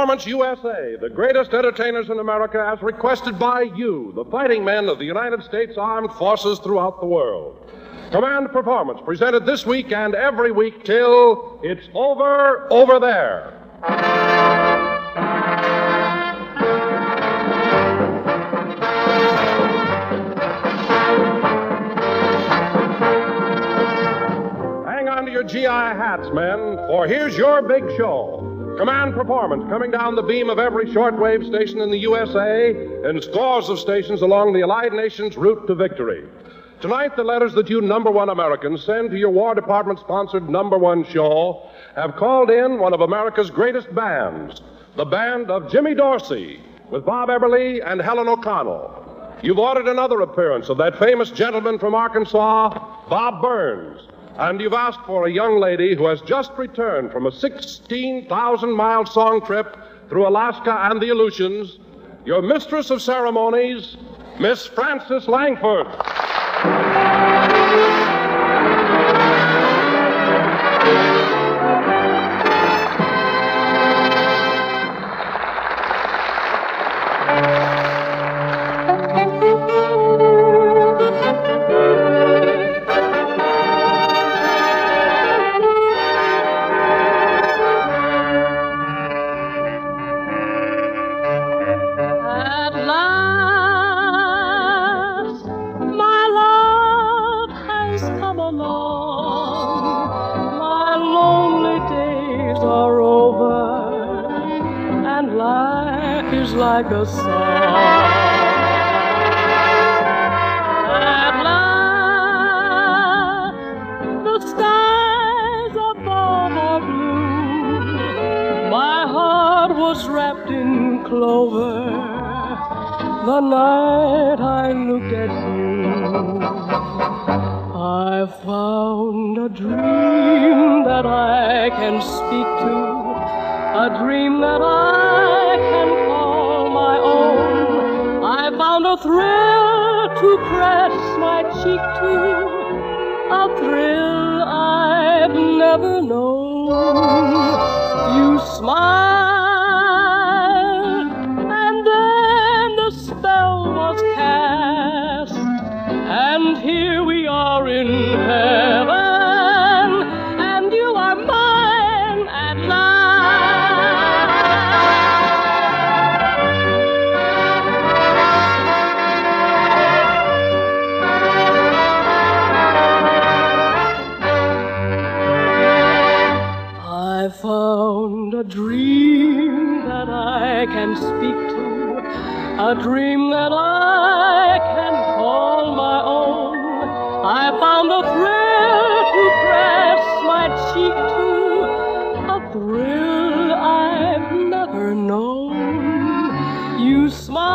Performance USA, the greatest entertainers in America, as requested by you, the fighting men of the United States Armed Forces throughout the world. Command Performance, presented this week and every week till it's over there. Hang on to your GI hats, men, for here's your big show. Command Performance, coming down the beam of every shortwave station in the USA and scores of stations along the Allied nations' route to victory. Tonight, the letters that you number one Americans send to your War Department-sponsored number one show have called in one of America's greatest bands, the band of Jimmy Dorsey, with Bob Eberle and Helen O'Connell. You've ordered another appearance of that famous gentleman from Arkansas, Bob Burns. And you've asked for a young lady who has just returned from a 16,000-mile song trip through Alaska and the Aleutians, your mistress of ceremonies, Miss Frances Langford. Like a song. At last, the skies above are blue. My heart was wrapped in clover the night I looked at you. I found a dream that I can speak to, a dream that I can call my own. I found a thrill to press my cheek to, a thrill I've never known. You smiled, and then the spell was cast, and here we are in heaven, and you are mine at last. I found a dream that I can speak to, a dream that I can call my own. I found a thrill to press my cheek to, a thrill I've never known. You smiled,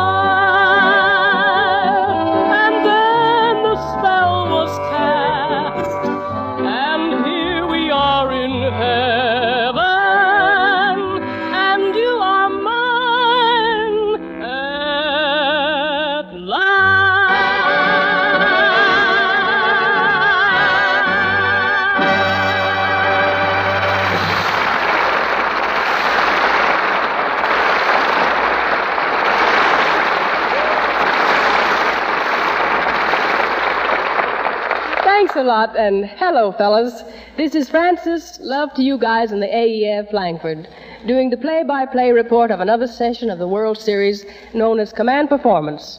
and then the spell was cast, and here we are in heaven, and you are mine at last. Thanks a lot, and hello, fellas. This is Frances, love to you guys in the AEF Langford, doing the play-by-play report of another session of the World Series known as Command Performance.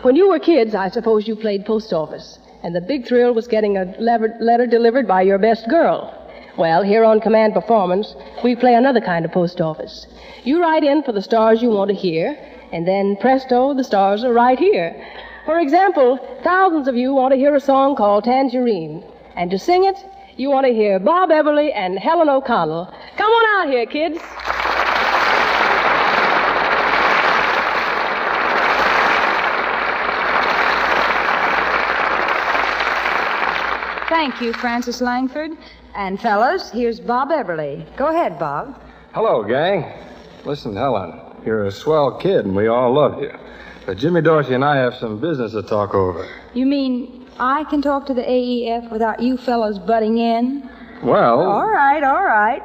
When you were kids, I suppose you played post office, and the big thrill was getting a letter delivered by your best girl. Well, here on Command Performance, we play another kind of post office. You write in for the stars you want to hear, and then presto, the stars are right here. For example, thousands of you want to hear a song called Tangerine. And to sing it, you want to hear Bob Eberle and Helen O'Connell. Come on out here, kids. Thank you, Frances Langford. And fellas, here's Bob Eberle. Go ahead, Bob. Hello, gang. Listen, Helen, you're a swell kid and we all love you. But Jimmy Dorsey and I have some business to talk over. You mean I can talk to the AEF without you fellas butting in? Well... All right.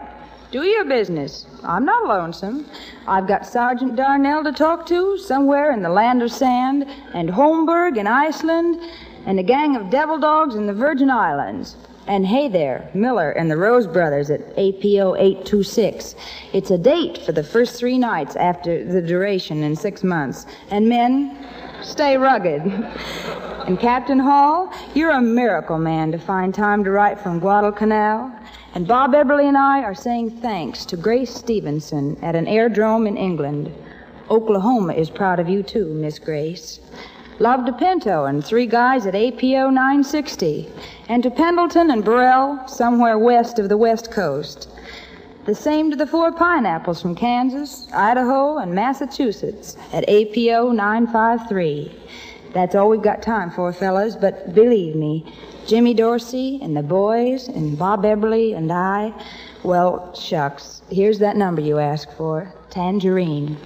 Do your business. I'm not lonesome. I've got Sergeant Darnell to talk to somewhere in the land of sand, and Holmberg in Iceland, and a gang of devil dogs in the Virgin Islands. And hey there, Miller and the Rose Brothers at APO 826. It's a date for the first 3 nights after the duration in 6 months. And men, stay rugged. And Captain Hall, you're a miracle man to find time to write from Guadalcanal. And Bob Eberle and I are saying thanks to Grace Stevenson at an airdrome in England. Oklahoma is proud of you too, Miss Grace. Love to Pinto and 3 guys at APO 960. And to Pendleton and Burrell, somewhere west of the West Coast. The same to the 4 pineapples from Kansas, Idaho, and Massachusetts at APO 953. That's all we've got time for, fellas, but believe me, Jimmy Dorsey and the boys and Bob Eberle and I, well, shucks, here's that number you asked for, Tangerine.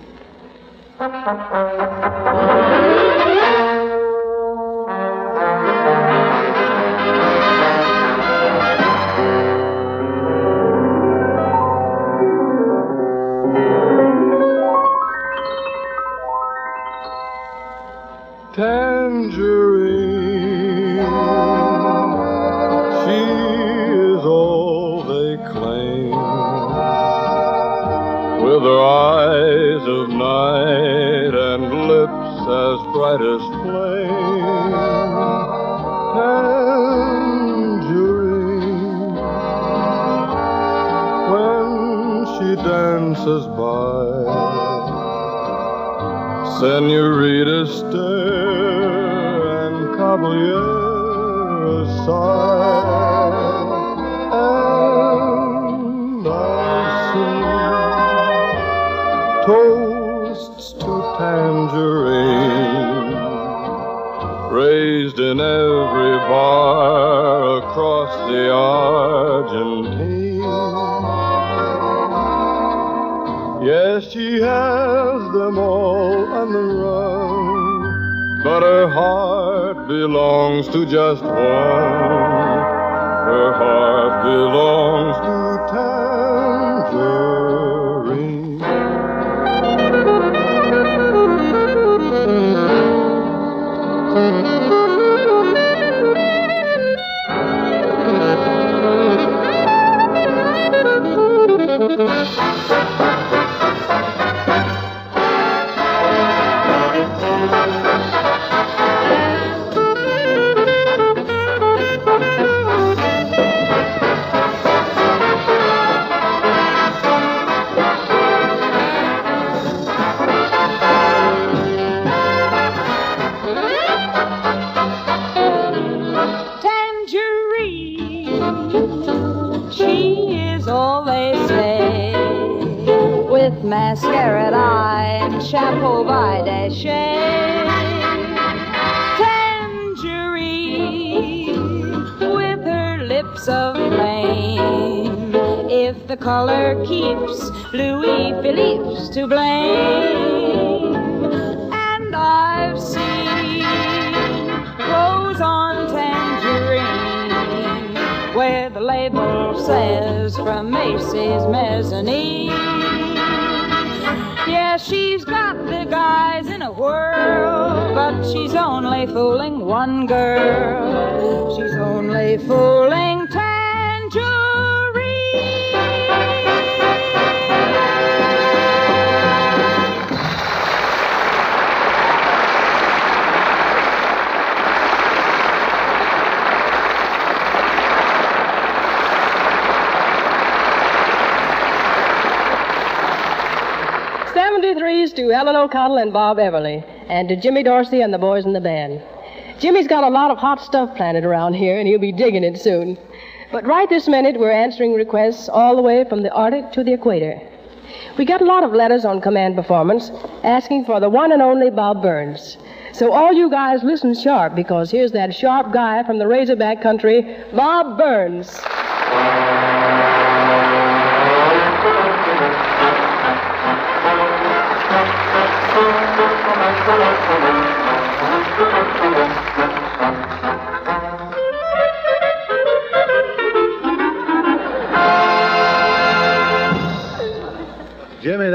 Tangerine, she is all they claim, with her eyes of night and lips as bright as flame. Tangerine, when she dances by, Senorita stare and Caballero sigh, and I sing toasts to Tangerine, raised in every bar across the Argentine. Yes, she has them all on the run, but her heart belongs to just one. Her heart belongs to Tangerine. Mascara at eye and chapeau by Daché. Tangerine with her lips of flame. If the color keeps Louis Philippe's to blame. And I've seen clothes on Tangerine where the label says from Macy's mezzanine. Yeah, she's got the guys in a whirl, but she's only fooling one girl. She's only fooling To Ellen O'Connell and Bob Eberle, and to Jimmy Dorsey and the boys in the band. Jimmy's got a lot of hot stuff planted around here, and he'll be digging it soon. But right this minute, we're answering requests all the way from the Arctic to the equator. We got a lot of letters on command performance asking for the one and only Bob Burns. So all you guys listen sharp, because here's that sharp guy from the Razorback country, Bob Burns.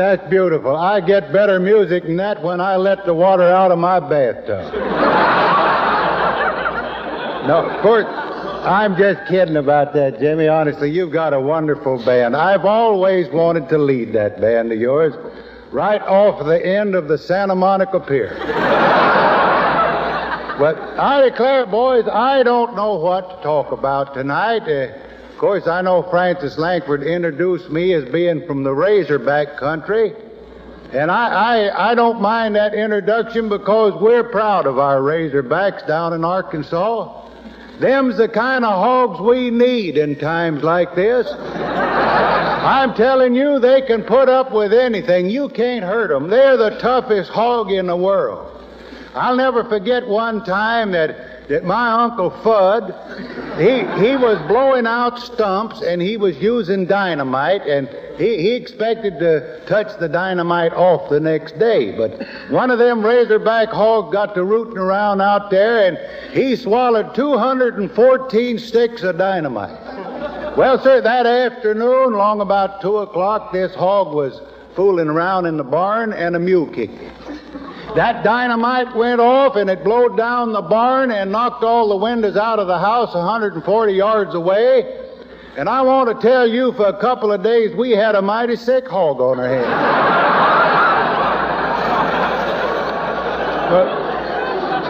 that's beautiful. I get better music than that when I let the water out of my bathtub. No, of course, I'm just kidding about that, Jimmy. Honestly, you've got a wonderful band. I've always wanted to lead that band of yours right off the end of the Santa Monica Pier. But I declare, boys, I don't know what to talk about tonight. Of course, I know Francis Langford introduced me as being from the Razorback country, and I don't mind that introduction because we're proud of our Razorbacks down in Arkansas. Them's the kind of hogs we need in times like this. I'm telling you, they can put up with anything. You can't hurt them. They're the toughest hog in the world. I'll never forget one time that my Uncle Fudd, he was blowing out stumps and he was using dynamite, and he expected to touch the dynamite off the next day. But one of them Razorback hogs got to rooting around out there, and he swallowed 214 sticks of dynamite. Well, sir, that afternoon, long about 2 o'clock, this hog was fooling around in the barn, and a mule kicked him. That dynamite went off, and it blowed down the barn and knocked all the windows out of the house 140 yards away. And I want to tell you, for a couple of days, we had a mighty sick hog on our hands. But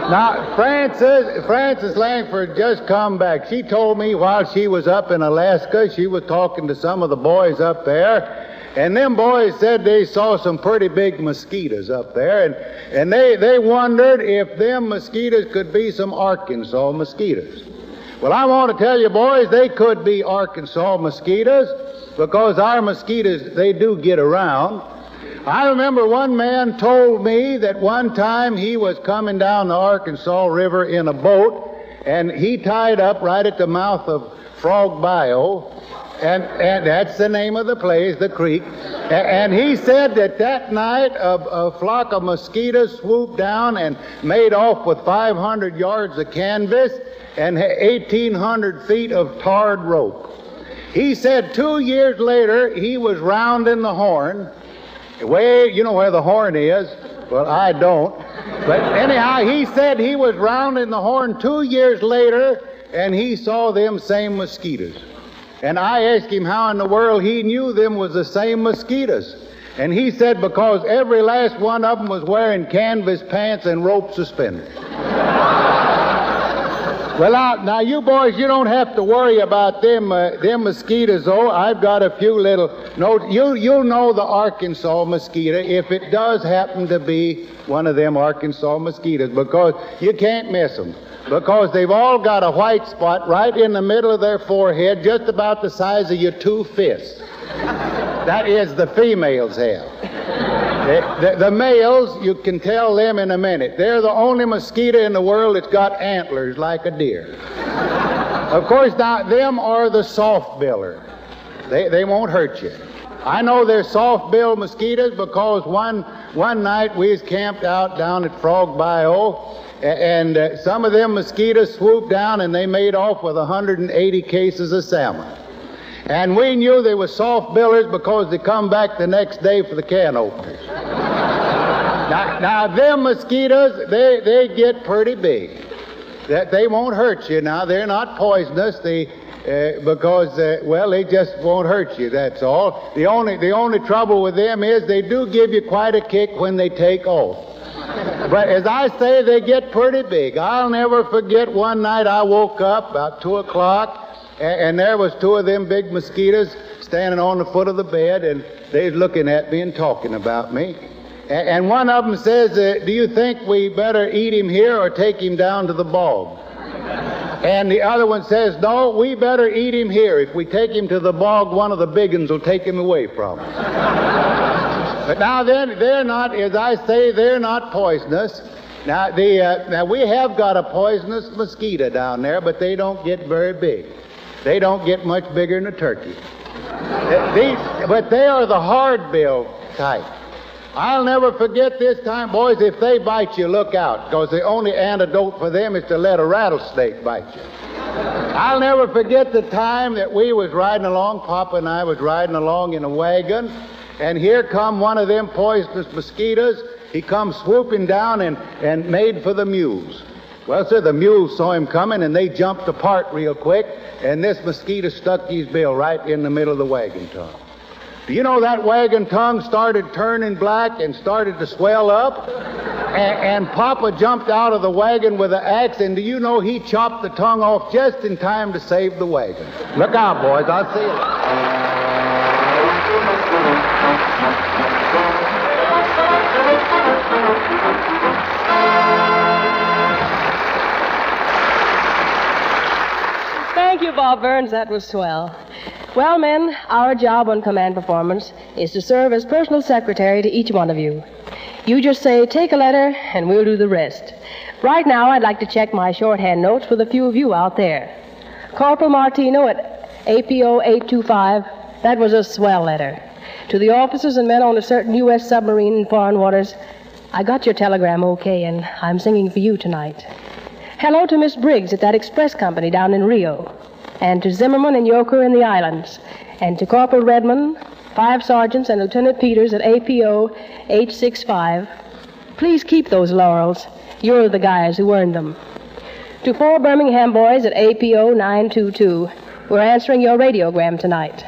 now, Frances Langford just come back. She told me while she was up in Alaska, she was talking to some of the boys up there, and them boys said they saw some pretty big mosquitoes up there, and they wondered if them mosquitoes could be some Arkansas mosquitoes. Well, I want to tell you, boys, they could be Arkansas mosquitoes, because our mosquitoes, they do get around. I remember one man told me that one time he was coming down the Arkansas River in a boat, and he tied up right at the mouth of Frog Bayou, and that's the name of the place, the creek. And he said that night a flock of mosquitoes swooped down and made off with 500 yards of canvas and 1,800 feet of tarred rope. He said 2 years later he was rounding the Horn. You know where the Horn is. Well, I don't. But anyhow, he said he was rounding the Horn 2 years later, and he saw them same mosquitoes. And I asked him how in the world he knew them was the same mosquitoes. And he said because every last one of them was wearing canvas pants and rope suspenders. Well, now you boys, you don't have to worry about them mosquitoes, though. I've got a few little notes. You'll know the Arkansas mosquito if it does happen to be one of them Arkansas mosquitoes, because you can't miss them. Because they've all got a white spot right in the middle of their forehead, just about the size of your two fists. That is, the females have. The males, you can tell them in a minute. They're the only mosquito in the world that's got antlers like a deer. Of course, now, them are the soft-biller. They won't hurt you. I know they're soft-billed mosquitoes because one night we was camped out down at Frog Bayou, and some of them mosquitoes swooped down and they made off with 180 cases of salmon. And we knew they were soft billers because they come back the next day for the can openers. Now them mosquitoes, they get pretty big. They won't hurt you. Now, they're not poisonous. Because they just won't hurt you, that's all. The only trouble with them is they do give you quite a kick when they take off. But as I say, they get pretty big. I'll never forget one night I woke up about 2 o'clock, and there was two of them big mosquitoes standing on the foot of the bed, and they was looking at me and talking about me. And one of them says, do you think we better eat him here or take him down to the bog? And the other one says, no, we better eat him here. If we take him to the bog, one of the big uns will take him away from us. But now they're not, as I say, they're not poisonous. Now we have got a poisonous mosquito down there, but they don't get very big. They don't get much bigger than a turkey. But they are the hard-billed type. I'll never forget this time, boys, if they bite you, look out, because the only antidote for them is to let a rattlesnake bite you. I'll never forget the time that we was riding along, Papa and I was riding along in a wagon, and here come one of them poisonous mosquitoes. He comes swooping down and made for the mules. Well, sir, the mules saw him coming, and they jumped apart real quick, and this mosquito stuck his bill right in the middle of the wagon tongue. Do you know that wagon tongue started turning black and started to swell up? And Papa jumped out of the wagon with an axe, and do you know he chopped the tongue off just in time to save the wagon? Look out, boys. I'll see you. Thank you, Bob Burns. That was swell. Well, men, our job on Command Performance is to serve as personal secretary to each one of you. You just say, take a letter, and we'll do the rest. Right now, I'd like to check my shorthand notes with a few of you out there. Corporal Martino at APO 825, that was a swell letter. To the officers and men on a certain U.S. submarine in foreign waters, I got your telegram okay, and I'm singing for you tonight. Hello to Miss Briggs at that express company down in Rio, and to Zimmerman and Yoker in the islands, and to Corporal Redmond, 5 sergeants, and Lieutenant Peters at APO 865. Please keep those laurels. You're the guys who earned them. To 4 Birmingham boys at APO 922, we're answering your radiogram tonight.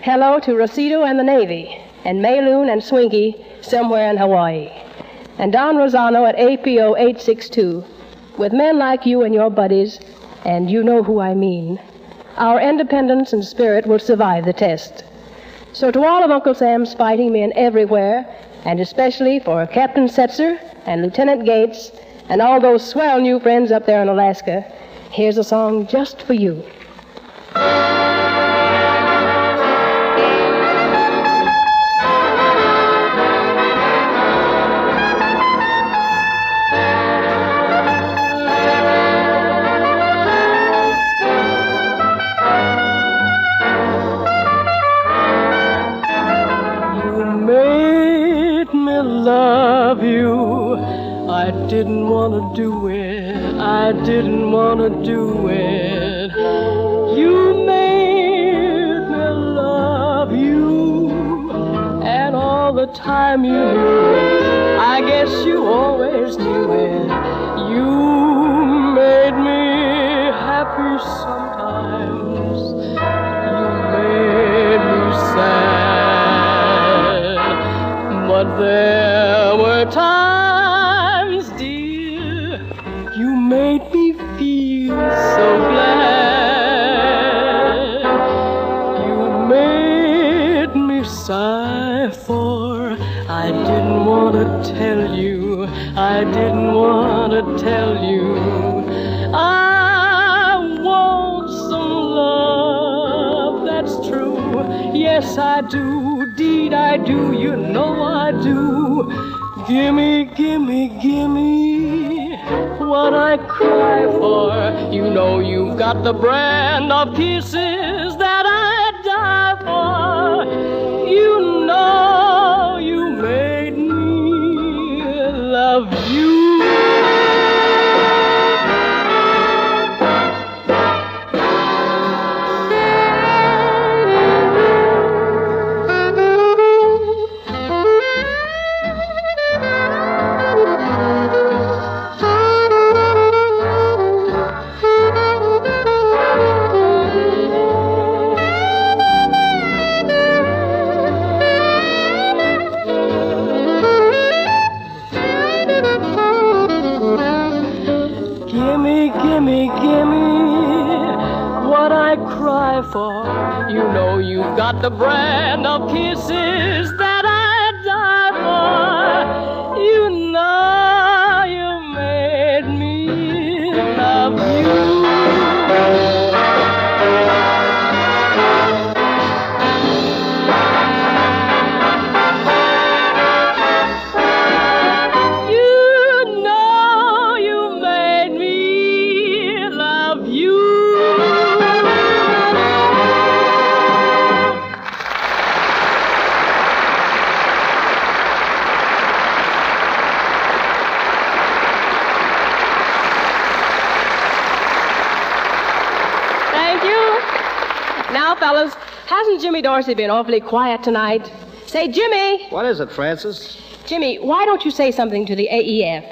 Hello to Rosito and the Navy, and Mayloon and Swinky somewhere in Hawaii. And Don Rosano at APO 862. With men like you and your buddies, and you know who I mean, our independence and spirit will survive the test. So to all of Uncle Sam's fighting men everywhere, and especially for Captain Setzer and Lieutenant Gates and all those swell new friends up there in Alaska, here's a song just for you. I didn't want to do it. I didn't want to do it. You made me love you, and all the time you knew it. I guess you always knew it. You made me happy sometimes. You made me sad. But there were times, made me feel so glad. You made me sigh, for I didn't want to tell you. I didn't want to tell you. I want some love, that's true. Yes, I do, deed I do, you know I do. Gimme, gimme, gimme what I cry for. You know you've got the brand of kisses that I'd die for. You know you made me love you. For you know you've got the brand of kisses that I'd die for. You know you made me love you. You know you made me love you. Fellas, hasn't Jimmy Dorsey been awfully quiet tonight? Say, Jimmy! What is it, Francis? Jimmy, why don't you say something to the AEF?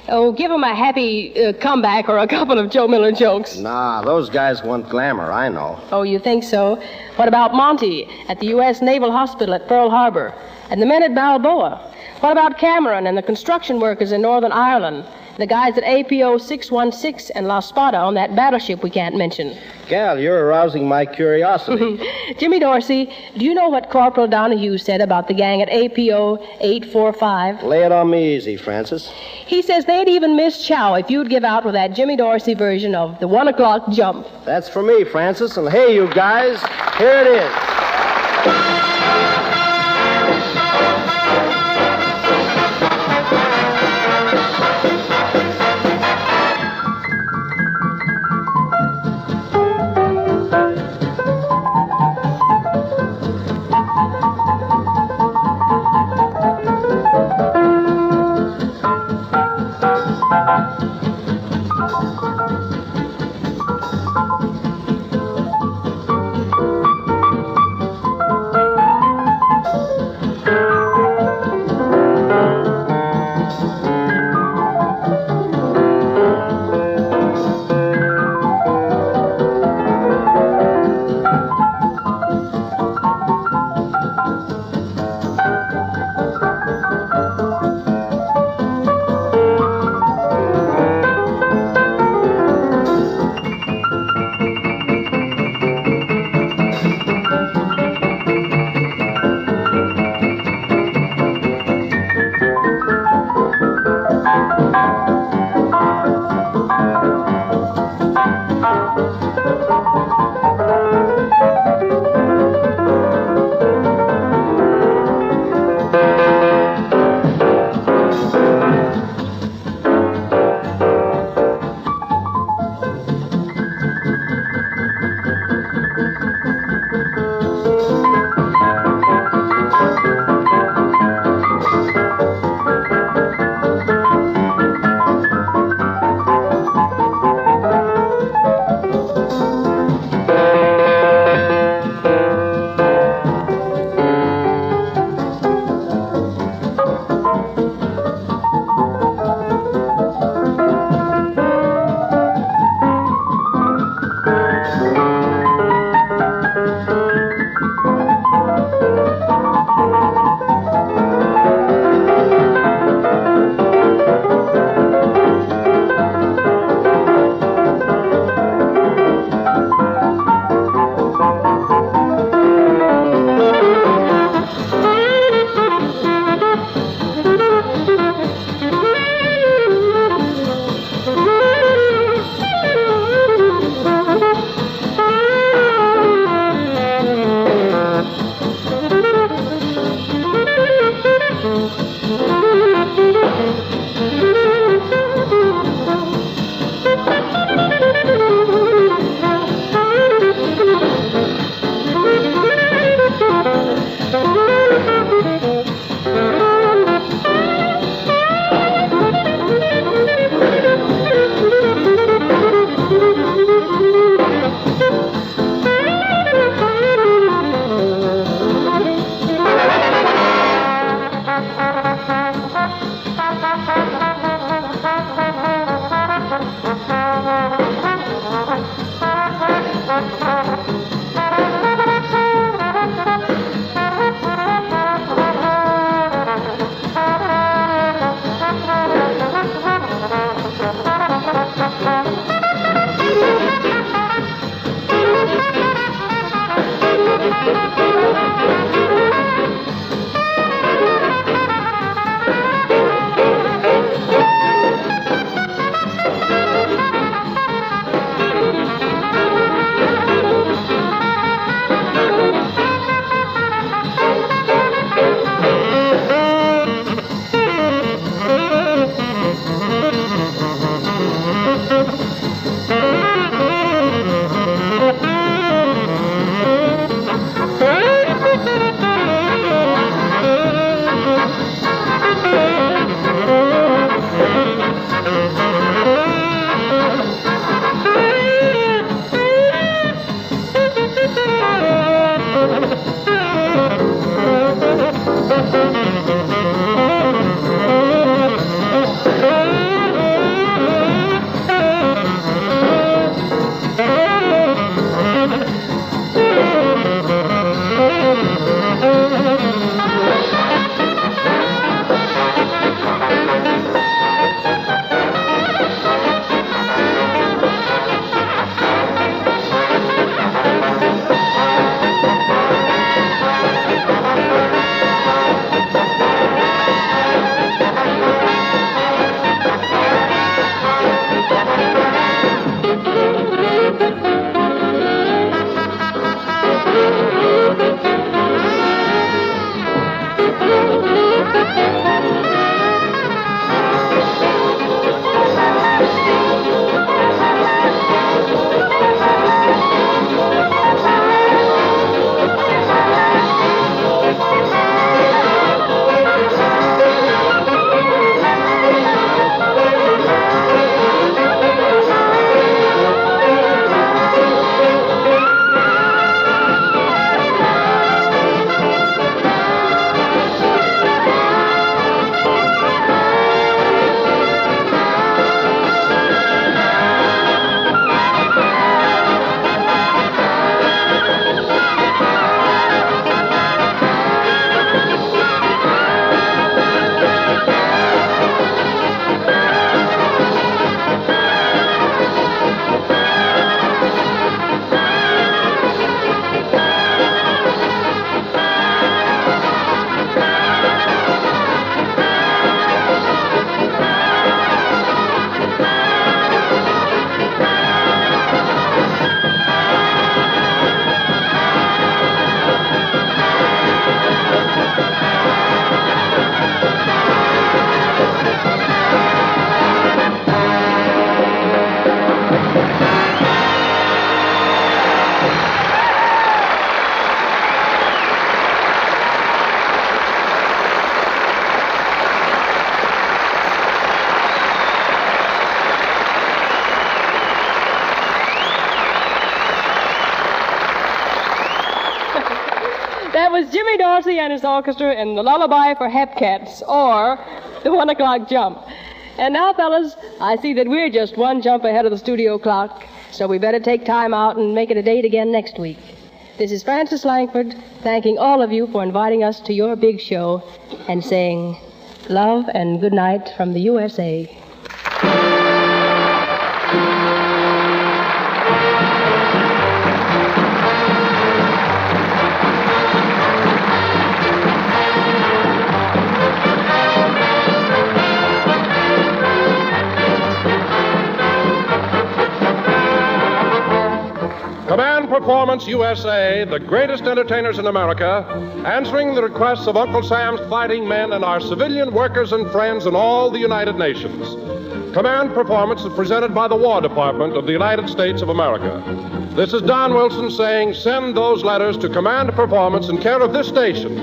Oh, give them a happy comeback or a couple of Joe Miller jokes. Nah, those guys want glamour, I know. Oh, you think so? What about Monty at the U.S. Naval Hospital at Pearl Harbor? And the men at Balboa? What about Cameron and the construction workers in Northern Ireland? The guys at APO 616 and La Spada on that battleship we can't mention. Gal, you're arousing my curiosity. Jimmy Dorsey, do you know what Corporal Donahue said about the gang at APO 845? Lay it on me easy, Francis. He says they'd even miss chow if you'd give out with that Jimmy Dorsey version of the 1 o'clock jump. That's for me, Francis. And hey, you guys, here it is. Jerry Dorsey and his orchestra in the Lullaby for Hepcats, or the 1 o'clock jump. And now, fellas, I see that we're just one jump ahead of the studio clock, so we better take time out and make it a date again next week. This is Frances Langford, thanking all of you for inviting us to your big show and saying love and good night from the USA. Command Performance USA, the greatest entertainers in America, answering the requests of Uncle Sam's fighting men and our civilian workers and friends in all the United Nations. Command Performance is presented by the War Department of the United States of America. This is Don Wilson saying, send those letters to Command Performance in care of this station,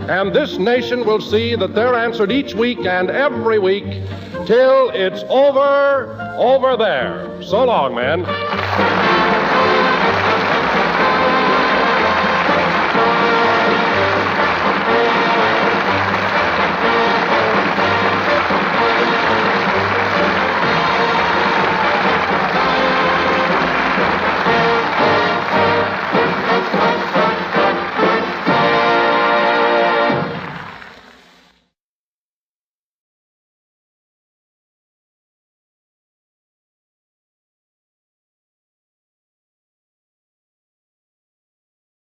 and this nation will see that they're answered each week and every week till it's over there. So long, man.